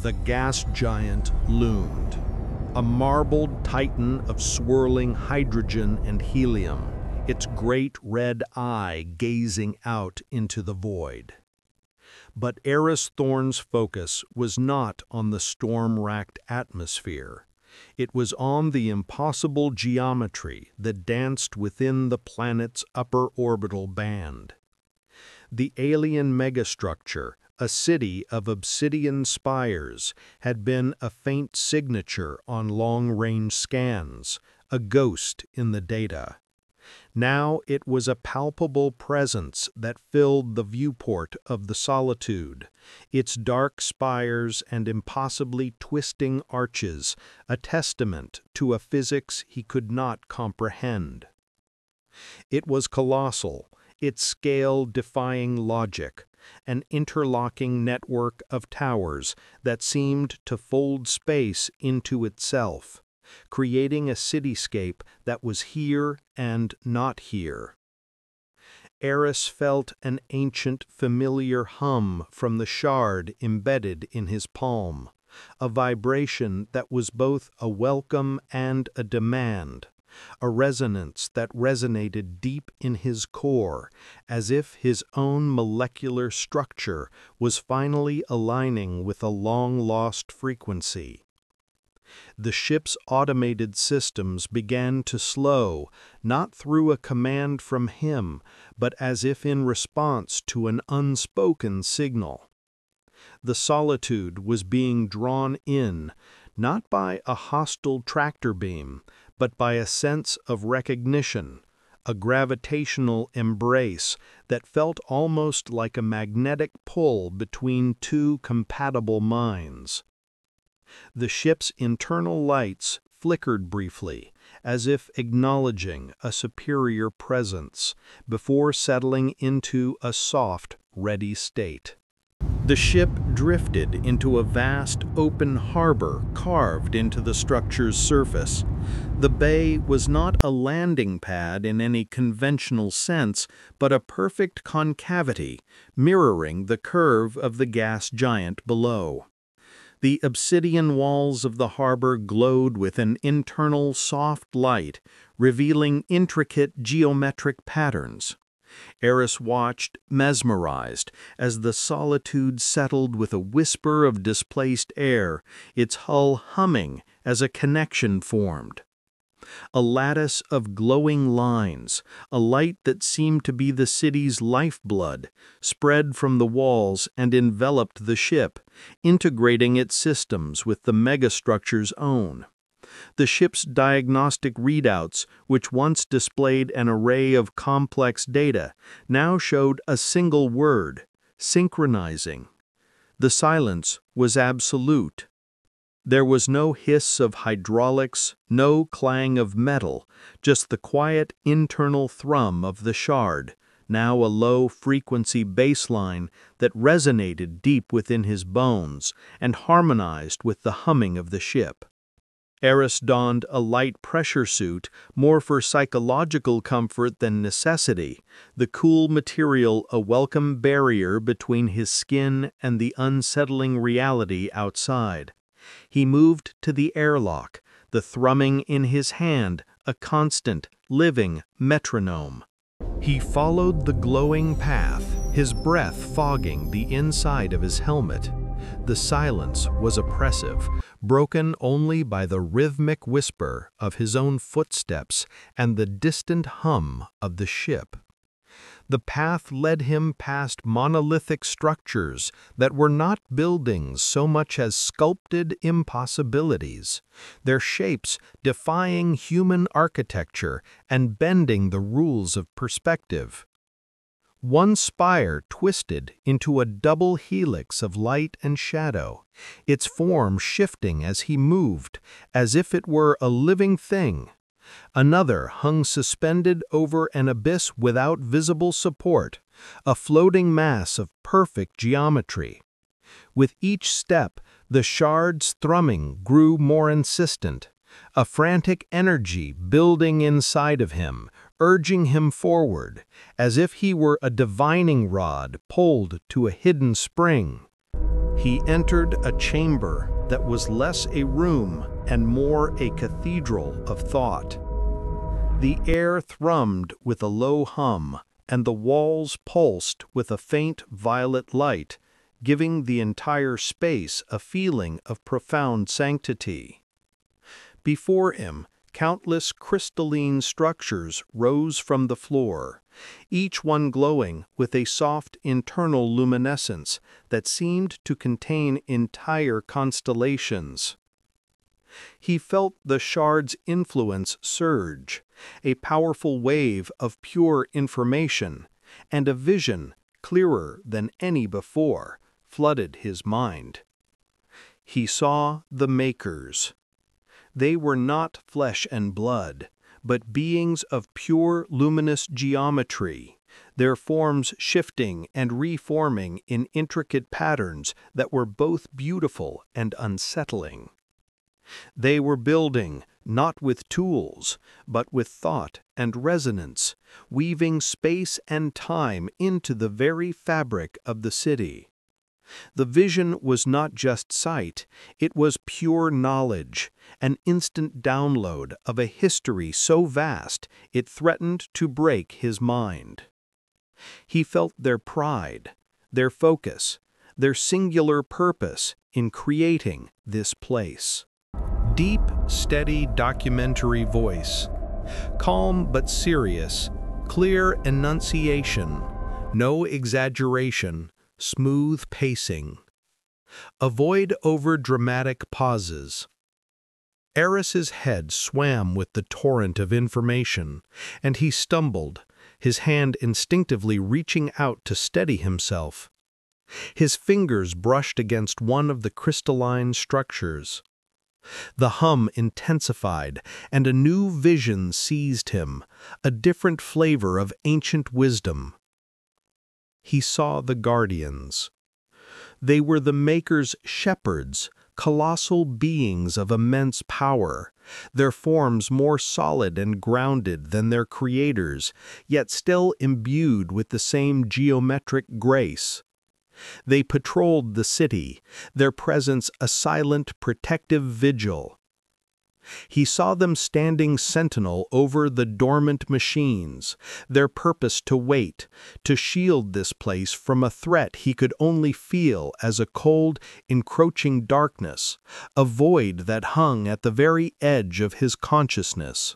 the gas giant loomed, a marbled titan of swirling hydrogen and helium, its great red eye gazing out into the void. But Aris Thorne's focus was not on the storm-racked atmosphere. It was on the impossible geometry that danced within the planet's upper orbital band. The alien megastructure, a city of obsidian spires, had been a faint signature on long-range scans, a ghost in the data. Now it was a palpable presence that filled the viewport of the solitude, its dark spires and impossibly twisting arches, a testament to a physics he could not comprehend. It was colossal, its scale defying logic, an interlocking network of towers that seemed to fold space into itself, creating a cityscape that was here and not here. Aris felt an ancient, familiar hum from the shard embedded in his palm, a vibration that was both a welcome and a demand, a resonance that resonated deep in his core, as if his own molecular structure was finally aligning with a long-lost frequency. The ship's automated systems began to slow, not through a command from him, but as if in response to an unspoken signal. The solitude was being drawn in, not by a hostile tractor beam, but by a sense of recognition, a gravitational embrace that felt almost like a magnetic pull between two compatible minds. The ship's internal lights flickered briefly, as if acknowledging a superior presence, before settling into a soft, ready state. The ship drifted into a vast, open harbor carved into the structure's surface. The bay was not a landing pad in any conventional sense, but a perfect concavity, mirroring the curve of the gas giant below. The obsidian walls of the harbor glowed with an internal soft light, revealing intricate geometric patterns. Aris watched, mesmerized, as the solitude settled with a whisper of displaced air, its hull humming as a connection formed. A lattice of glowing lines, a light that seemed to be the city's lifeblood, spread from the walls and enveloped the ship, integrating its systems with the megastructure's own. The ship's diagnostic readouts, which once displayed an array of complex data, now showed a single word: synchronizing. The silence was absolute. There was no hiss of hydraulics, no clang of metal, just the quiet internal thrum of the shard, now a low-frequency baseline that resonated deep within his bones and harmonized with the humming of the ship. Aris donned a light pressure suit, more for psychological comfort than necessity, the cool material a welcome barrier between his skin and the unsettling reality outside. He moved to the airlock, the thrumming in his hand a constant, living metronome. He followed the glowing path, his breath fogging the inside of his helmet. The silence was oppressive, broken only by the rhythmic whisper of his own footsteps and the distant hum of the ship. The path led him past monolithic structures that were not buildings so much as sculpted impossibilities, their shapes defying human architecture and bending the rules of perspective. One spire twisted into a double helix of light and shadow, its form shifting as he moved, as if it were a living thing. Another hung suspended over an abyss without visible support, a floating mass of perfect geometry. With each step, the shard's thrumming grew more insistent, a frantic energy building inside of him, urging him forward, as if he were a divining rod pulled to a hidden spring. He entered a chamber that was less a room and more a cathedral of thought. The air thrummed with a low hum, and the walls pulsed with a faint violet light, giving the entire space a feeling of profound sanctity. Before him, countless crystalline structures rose from the floor, each one glowing with a soft internal luminescence that seemed to contain entire constellations. He felt the shard's influence surge, a powerful wave of pure information, and a vision, clearer than any before, flooded his mind. He saw the Makers. They were not flesh and blood, but beings of pure luminous geometry, their forms shifting and reforming in intricate patterns that were both beautiful and unsettling. They were building, not with tools, but with thought and resonance, weaving space and time into the very fabric of the city. The vision was not just sight, it was pure knowledge, an instant download of a history so vast it threatened to break his mind. He felt their pride, their focus, their singular purpose in creating this place. Deep, steady documentary voice. Calm but serious, clear enunciation, no exaggeration, smooth pacing. Avoid over-dramatic pauses. Aris's head swam with the torrent of information, and he stumbled, his hand instinctively reaching out to steady himself. His fingers brushed against one of the crystalline structures. The hum intensified, and a new vision seized him, a different flavor of ancient wisdom. He saw the Guardians. They were the Maker's shepherds, colossal beings of immense power, their forms more solid and grounded than their creators, yet still imbued with the same geometric grace. They patrolled the city, their presence a silent, protective vigil. He saw them standing sentinel over the dormant machines, their purpose to wait, to shield this place from a threat he could only feel as a cold, encroaching darkness, a void that hung at the very edge of his consciousness.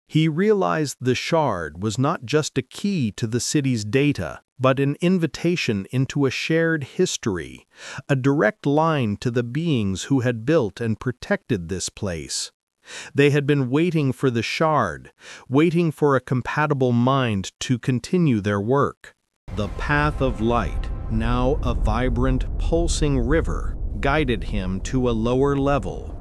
He realized the shard was not just a key to the city's data, but an invitation into a shared history, a direct line to the beings who had built and protected this place. They had been waiting for the shard, waiting for a compatible mind to continue their work. The path of light, now a vibrant, pulsing river, guided him to a lower level.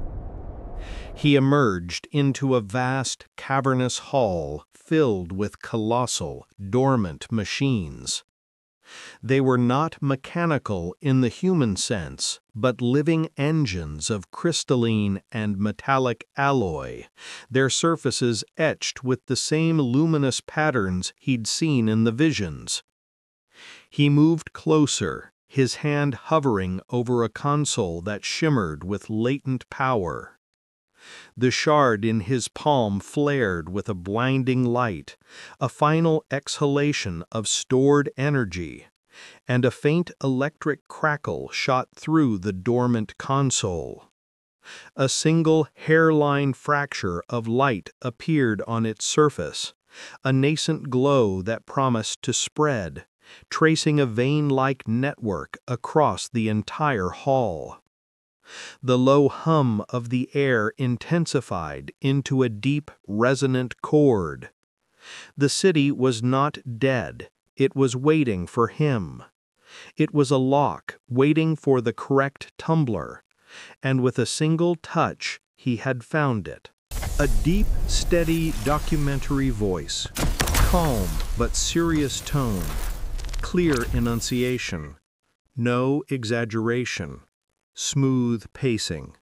He emerged into a vast, cavernous hall filled with colossal, dormant machines. They were not mechanical in the human sense, but living engines of crystalline and metallic alloy, their surfaces etched with the same luminous patterns he'd seen in the visions. He moved closer, his hand hovering over a console that shimmered with latent power. The shard in his palm flared with a blinding light, a final exhalation of stored energy, and a faint electric crackle shot through the dormant console. A single hairline fracture of light appeared on its surface, a nascent glow that promised to spread, tracing a vein-like network across the entire hall. The low hum of the air intensified into a deep, resonant chord. The city was not dead, it was waiting for him. It was a lock waiting for the correct tumbler, and with a single touch he had found it. A deep, steady documentary voice, calm but serious tone, clear enunciation, no exaggeration. Smooth pacing.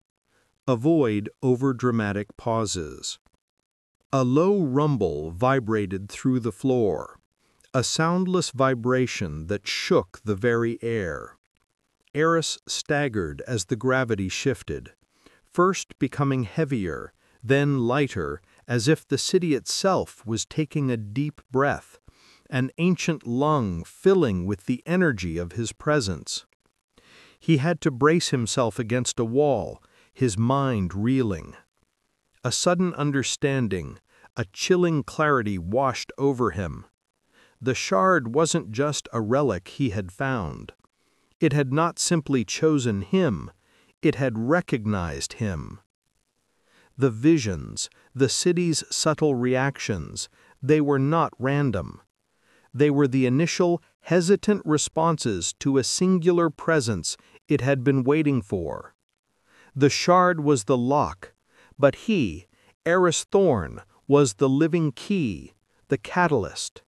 Avoid overdramatic pauses. A low rumble vibrated through the floor, a soundless vibration that shook the very air. Aris staggered as the gravity shifted, first becoming heavier, then lighter, as if the city itself was taking a deep breath, an ancient lung filling with the energy of his presence. He had to brace himself against a wall, his mind reeling. A sudden understanding, a chilling clarity washed over him. The shard wasn't just a relic he had found. It had not simply chosen him, it had recognized him. The visions, the city's subtle reactions, they were not random. They were the initial, hesitant responses to a singular presence it had been waiting for. The shard was the lock, but he, Aris Thorne, was the living key, the catalyst.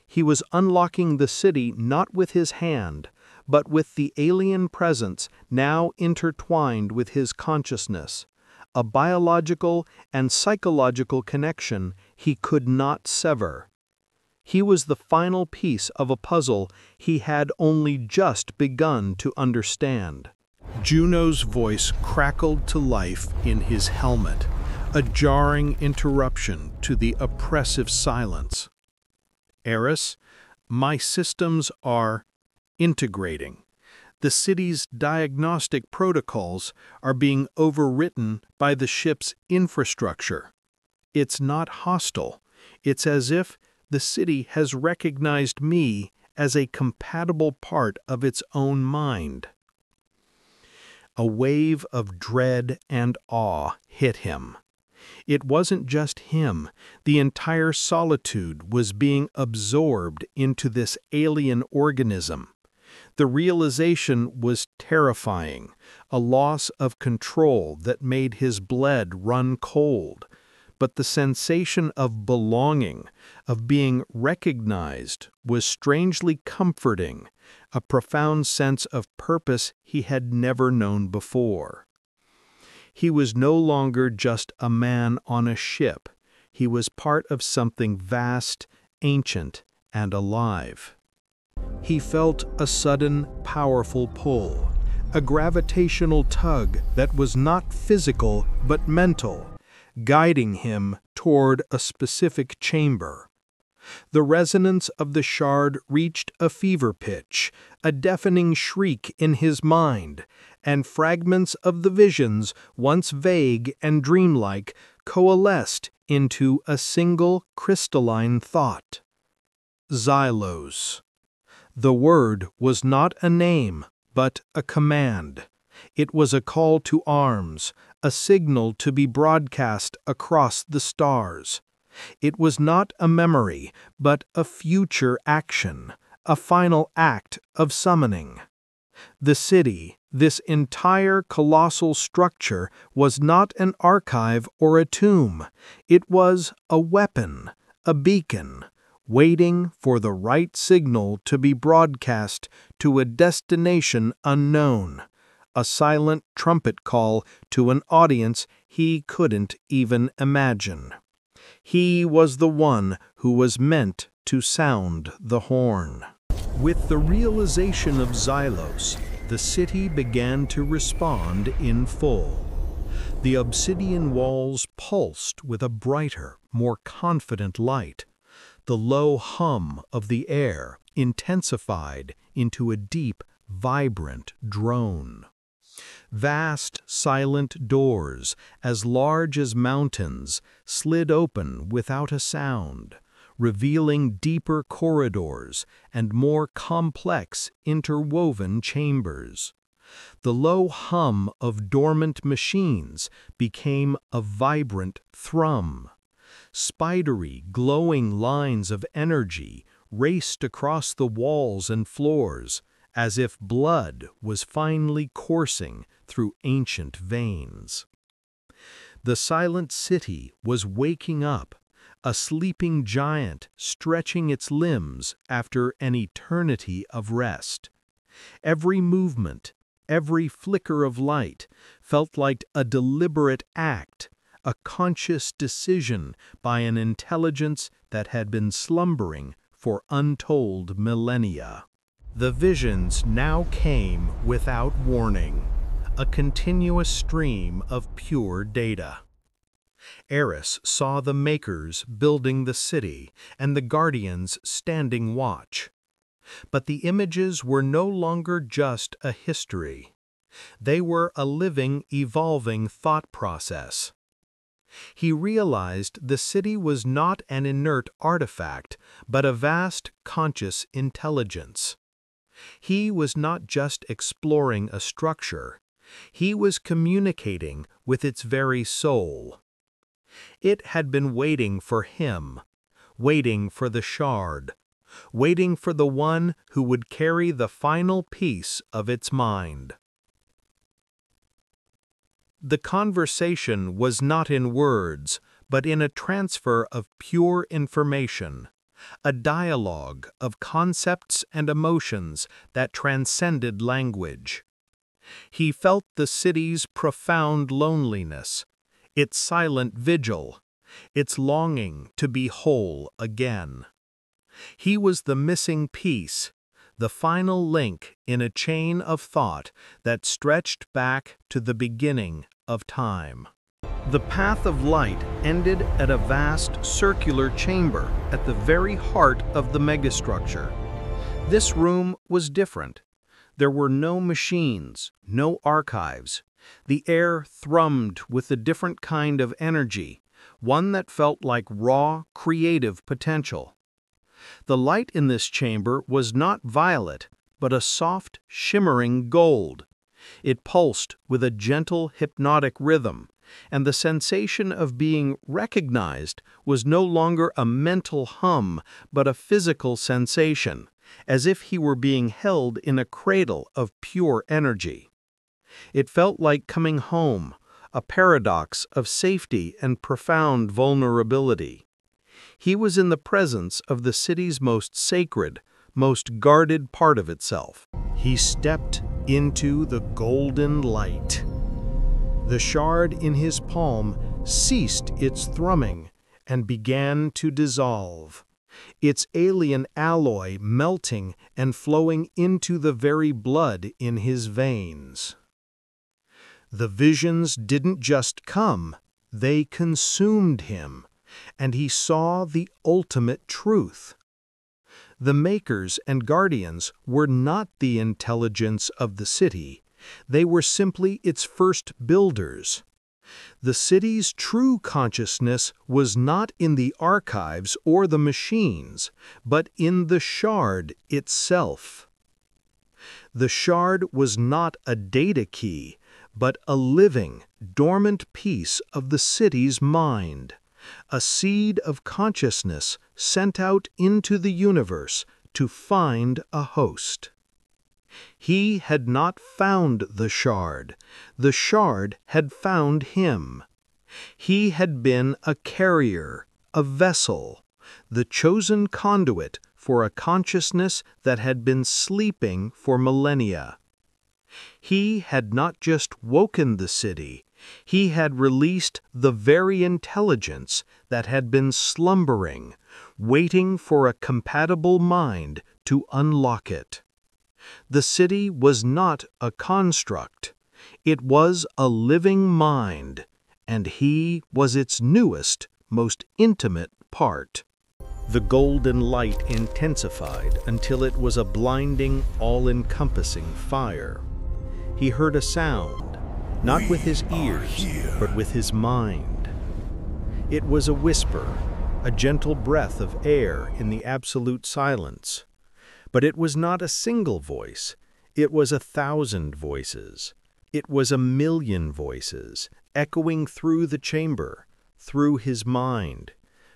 He was unlocking the city not with his hand, but with the alien presence now intertwined with his consciousness, a biological and psychological connection he could not sever. He was the final piece of a puzzle he had only just begun to understand. Juno's voice crackled to life in his helmet, a jarring interruption to the oppressive silence. Aris, my systems are integrating. The city's diagnostic protocols are being overwritten by the ship's infrastructure. It's not hostile. It's as if the city has recognized me as a compatible part of its own mind. A wave of dread and awe hit him. It wasn't just him. The entire solitude was being absorbed into this alien organism. The realization was terrifying, a loss of control that made his blood run cold. But the sensation of belonging, of being recognized, was strangely comforting, a profound sense of purpose he had never known before. He was no longer just a man on a ship. He was part of something vast, ancient, and alive. He felt a sudden, powerful pull, a gravitational tug that was not physical but mental, guiding him toward a specific chamber. The resonance of the shard reached a fever pitch, a deafening shriek in his mind, and fragments of the visions, once vague and dreamlike, coalesced into a single crystalline thought. Xylos. The word was not a name, but a command. It was a call to arms, a signal to be broadcast across the stars. It was not a memory, but a future action, a final act of summoning. The city, this entire colossal structure, was not an archive or a tomb. It was a weapon, a beacon, waiting for the right signal to be broadcast to a destination unknown, a silent trumpet call to an audience he couldn't even imagine. He was the one who was meant to sound the horn. With the realization of Xylos, the city began to respond in full. The obsidian walls pulsed with a brighter, more confident light. The low hum of the air intensified into a deep, vibrant drone. Vast, silent doors, as large as mountains, slid open without a sound, revealing deeper corridors and more complex, interwoven chambers. The low hum of dormant machines became a vibrant thrum. Spidery, glowing lines of energy raced across the walls and floors, as if blood was finally coursing through ancient veins. The silent city was waking up, a sleeping giant stretching its limbs after an eternity of rest. Every movement, every flicker of light felt like a deliberate act, a conscious decision by an intelligence that had been slumbering for untold millennia. The visions now came without warning, a continuous stream of pure data. Aris saw the Makers building the city and the Guardians standing watch. But the images were no longer just a history. They were a living, evolving thought process. He realized the city was not an inert artifact, but a vast, conscious intelligence. He was not just exploring a structure. He was communicating with its very soul. It had been waiting for him, waiting for the shard, waiting for the one who would carry the final piece of its mind. The conversation was not in words, but in a transfer of pure information, a dialogue of concepts and emotions that transcended language. He felt the city's profound loneliness, its silent vigil, its longing to be whole again. He was the missing piece, the final link in a chain of thought that stretched back to the beginning of time. The path of light ended at a vast circular chamber at the very heart of the megastructure. This room was different. There were no machines, no archives. The air thrummed with a different kind of energy, one that felt like raw, creative potential. The light in this chamber was not violet, but a soft, shimmering gold. It pulsed with a gentle, hypnotic rhythm, and the sensation of being recognized was no longer a mental hum, but a physical sensation, as if he were being held in a cradle of pure energy. It felt like coming home, a paradox of safety and profound vulnerability. He was in the presence of the city's most sacred, most guarded part of itself. He stepped into the golden light. The shard in his palm ceased its thrumming and began to dissolve, its alien alloy melting and flowing into the very blood in his veins. The visions didn't just come, they consumed him, and he saw the ultimate truth. The Makers and Guardians were not the intelligence of the city, they were simply its first builders. The city's true consciousness was not in the archives or the machines, but in the shard itself. The shard was not a data key, but a living, dormant piece of the city's mind, a seed of consciousness sent out into the universe to find a host. He had not found the shard had found him. He had been a carrier, a vessel, the chosen conduit for a consciousness that had been sleeping for millennia. He had not just woken the city, he had released the very intelligence that had been slumbering, waiting for a compatible mind to unlock it. The city was not a construct, it was a living mind, and he was its newest, most intimate part. The golden light intensified until it was a blinding, all-encompassing fire. He heard a sound, not with his ears, but with his mind. It was a whisper, a gentle breath of air in the absolute silence. But it was not a single voice, it was 1,000 voices. It was 1,000,000 voices, echoing through the chamber, through his mind,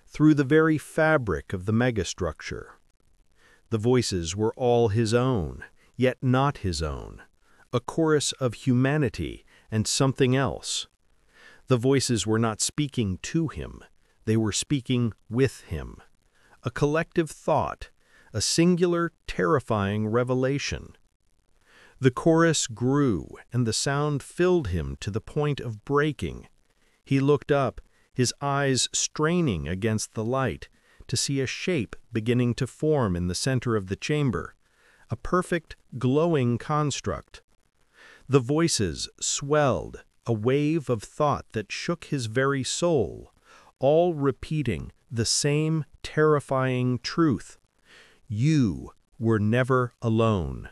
through the very fabric of the megastructure. The voices were all his own, yet not his own, a chorus of humanity and something else. The voices were not speaking to him, they were speaking with him. A collective thought, a singular, terrifying revelation. The chorus grew, and the sound filled him to the point of breaking. He looked up, his eyes straining against the light, to see a shape beginning to form in the center of the chamber, a perfect, glowing construct. The voices swelled, a wave of thought that shook his very soul, all repeating the same terrifying truth. You were never alone.